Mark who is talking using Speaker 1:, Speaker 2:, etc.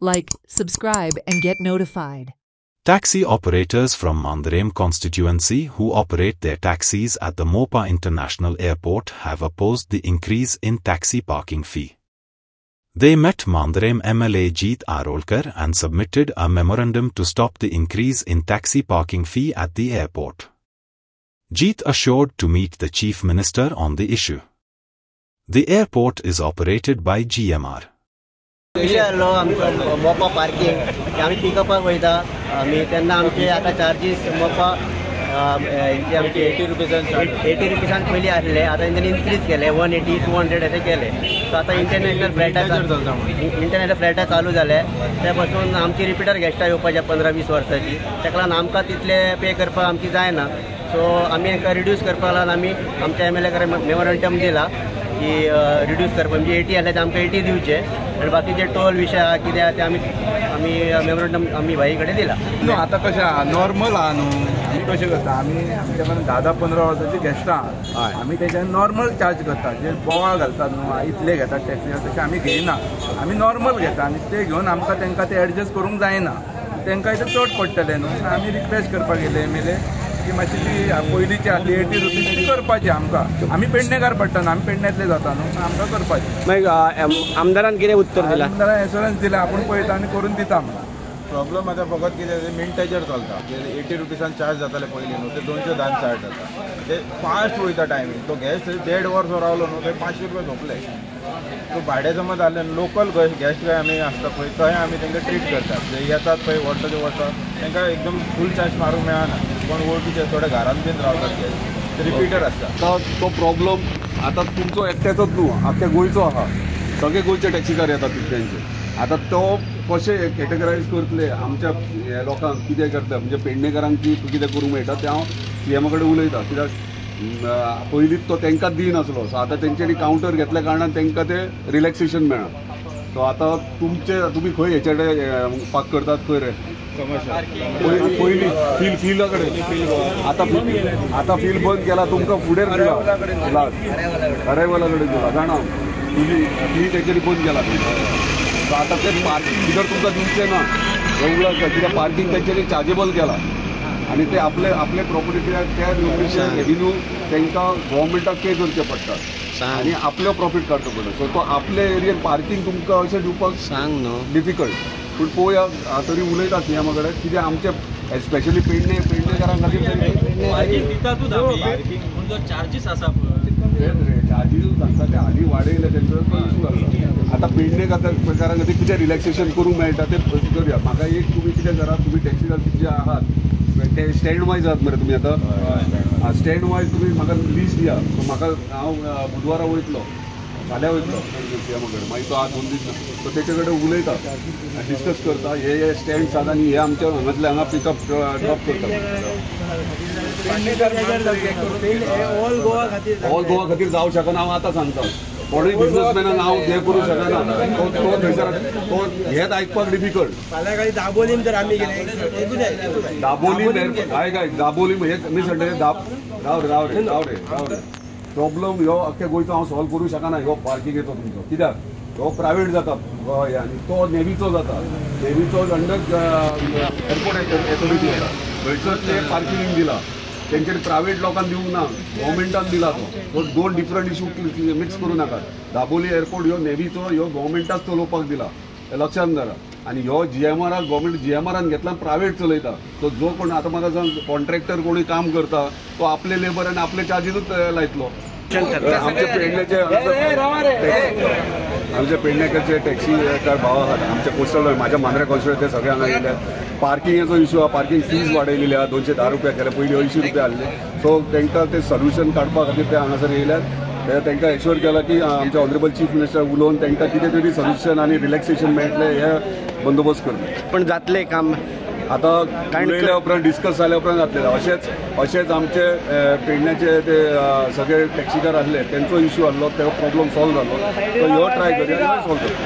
Speaker 1: like, subscribe and get notified.
Speaker 2: Taxi operators from Mandarim constituency who operate their taxis at the Mopa International Airport have opposed the increase in taxi parking fee. They met Mandarim MLA Jeet Arolkar and submitted a memorandum to stop the increase in taxi parking fee at the airport. Jeet assured to meet the Chief Minister on the issue. The airport is operated by GMR.
Speaker 3: मोपा parking आम्ही पिकअपाक वयता आम्ही तेन्ना आमचे आता charges मोपा आमचे 80 रुपीजान पयलीं आसले आता तेंच्यांनी इन्क्रीज केले 180 200 अशें केले. सो आता इंटरनॅशनल फ्लायटां चालू जाले ते पासून आमची रिपिटर गॅस्टां येवपाची 15-20 वर्सांची ताका लागून आमकां तितले पे करपाक आमची जायना. सो आमी हांकां रिड्यूस करपाक लागून आमी आमच्या MLA कडेन मेमोरंडम दिला की रिड्यूस करपा म्हणजे 80 आसले ते आमकां 80 दिवचे आणि बाकीचे टोल विशय आहा कितें आहा ते आमी मेमोरंडम आमी भाई कडेन दिला.
Speaker 4: आतां कशें आहा नॉर्मल आहा न्हू आमी कशें करता आमी आमच्या कडेन 10-15 वर्सांची गॅस्टां आहा आमी तेच्यान नॉर्मल चार्ज करता जे बोवाळ घालतात न्हू इतले घेतात टॅक्सी तशें आमी घेयना आमी नॉर्मल घेता आनी ते घेवन आमकां तेंकां ते एडजस्ट करूंक जायना तेंकां इथं चड पडटलें न्हू आमी रिक्वेस्ट करपाक गेले एमएलए की मातशी ती पयलींची आसली 80 रुपीज ती करपाची आमकां आमी पेडणेकार पडटा न्हू आमी पेडण्यांतले जाता न्हू आमकां करपाची.
Speaker 3: मागीर आमदारान कितें उत्तर दिलां?
Speaker 4: आमदारान एश्योरन्स दिला आपूण पळयता आनी करून दिता म्हणून.
Speaker 5: प्रॉब्लम आता फकत कितें मिनटाचेर चलता 80 रुपीजान चार्ज जाताले पयलीं न्हू ते 210 चार्ज जाता ते फास्ट वयता टायमींग तो गॅस्ट 1.5 वर्स रावलो न्हू ते 500 रुपया झोपले. सो भाडे समज जालें लोकल गॅस्ट काय आमी आसता पळय थंय आमी तांकां ट्रीट करतात जे येतात पळय वर्साचे वर्सा तांकां एकदम फूल चार्ज मारूंक मेळना कोण वळखीचे थोडे घरान बीन रावतात गॅस्ट ते रिपिटर आसता.
Speaker 6: तो प्रॉब्लम आता तुमचो एकट्याचोच न्हू आख्या गोंयचो आहा सगळे गोंयचे टॅक्सीकार येतात तितल्यांचे. आता तो कशे कॅटेगरायज करतले आमच्या लोकांक कितें करता म्हणजे पेडणेकारांक कितें करूंक मेळटा तें हांव CM कडेन उलयतां कित्याक पयलींच तो तांकां दिनासलो. सो आतां तेंच्यांनी कावंटर घेतल्या कारणान तांकां ते रिलॅक्सेशन मेळ्ळा. सो आतां तुमी खंय हेचे कडेन पाक करतात खंय रे पयलीं फील कडेन आतां फील बंद केला तुमकां फुडें दिला अरायवला कडेन दिला जाणा फी तेंच्यांनी बंद केला. सो आतां ते पार्किंग भितर तुमकां दिवचें ना रेगुलर कित्याक पार्किंग तेंच्यांनी चार्जेबल केला आनी ते आपले प्रॉपर्टी त्या रेव्हेन्यू तांकां गव्हर्मेंटाक पे करचें पडटा आनी आपलो प्रॉफीट काडचो पडटा. सो तो आपले एरियेन पार्किंग तुमकां अशें दिवपाक सांग न्हू डिफिकल्ट. पूण पळोवया तरी उलयता CM कडेन कित्याक आमचे स्पेशली पेडणेकारां खातीर
Speaker 7: चार्जीस आसा
Speaker 6: चार्जीस सांगता ते आदी वाडयले तेंचो इशू आसा. आतां पेडणेकारां खातीर कितें रिलॅक्सेशन करूंक मेळटा तें करुया. म्हाका एक तुमी कितें करा तुमी टॅक्सीकार जे आहात ते स्टँड वायज आहात मरे तुमी आतां स्टँड वायज तुमी म्हाका लिस्ट दिया. सो म्हाका हांव बुधवारा वयतलो फाल्यां वयतलो CM कडेन मागीर तो आज 2 दीस ना सो तेचे कडेन उलयता डिस्कस करता हे स्टँड्स आसात आनी हे आमच्या हांगातले हांगा पिकअप ड्रॉप करता. ऑल गोवा खातीर जावंक शकना हांव आतां सांगता. कोणूय बिजनसमॅनाक हांव हें करूंक शकना तो थंयसर तो हेंच आयकपाक डिफिकल्ट.
Speaker 3: दाबोलीम तर आमी
Speaker 6: दाबोलीम काय दाबोलीम हे मी सांगले राव रे प्रॉब्लम ह्यो अख्ख्या गोंयचो हांव सॉल्व करूंक शकना. ह्यो पार्किंगेचो तुमचो कित्याक हो प्रायवेट जाता गोंय आनी तो नेवीचो जाता. नेवीचो अंडर एअरपोर्ट ऑथॉरिटी जाता थंयसर ते पार्किंग दिला तेंच्यानी प्रायवेट लोकांक दिवंक ना गव्हर्मेंटान दिला तो 2 डिफरंट इशू मिक्स करूं नाका. दाबोली एअरपोर्ट ह्यो नेवीचो ह्यो गव्हर्मेंटाक चलोवपाक दिला हें लक्षांत धरा आनी ह्यो GMRाक गव्हर्मेंट GMRान घेतला प्रायवेट चलयता. तो जो कोण आतां म्हाका सांग कॉन्ट्रॅक्टर कोणी काम करता तो आपले लेबर आनी आपले चार्जीसूच लायतलो. आमचे पेडणेकरचे टॅक्सी भाव आहात आमचे पोस्टल म्हाज्या मांद्रे कॉन्स्टिट्युएंसी ते सगळे हांगा येयले. पार्किंगेचो इशू आहा पार्किंग फीज वाडयलेली आहा 210 रुपया केले पयलीं 80 रुपया आसले. सो तांकां ते सोल्युशन काडपा खातीर ते हांगासर येयल्यात. तांकां एश्योर केला की आमचे ऑनरेबल चीफ मिनिस्टर उलोवन तांकां कितें तरी सोल्युशन आनी रिलॅक्सेशन मेळटलें हे बंदोबस्त करतले.
Speaker 3: पण जातलें काम
Speaker 6: आतां उलयल्या उपरांत डिस्कस जाल्या उपरांत जातलें. अशेंच आमचे पेडण्याचे ते सगळे टॅक्सीकार आसले तेंचो इशू आसलो तो प्रॉब्लम सॉल्व जालो. तो ह्यो ट्राय करूया सॉल्व करता.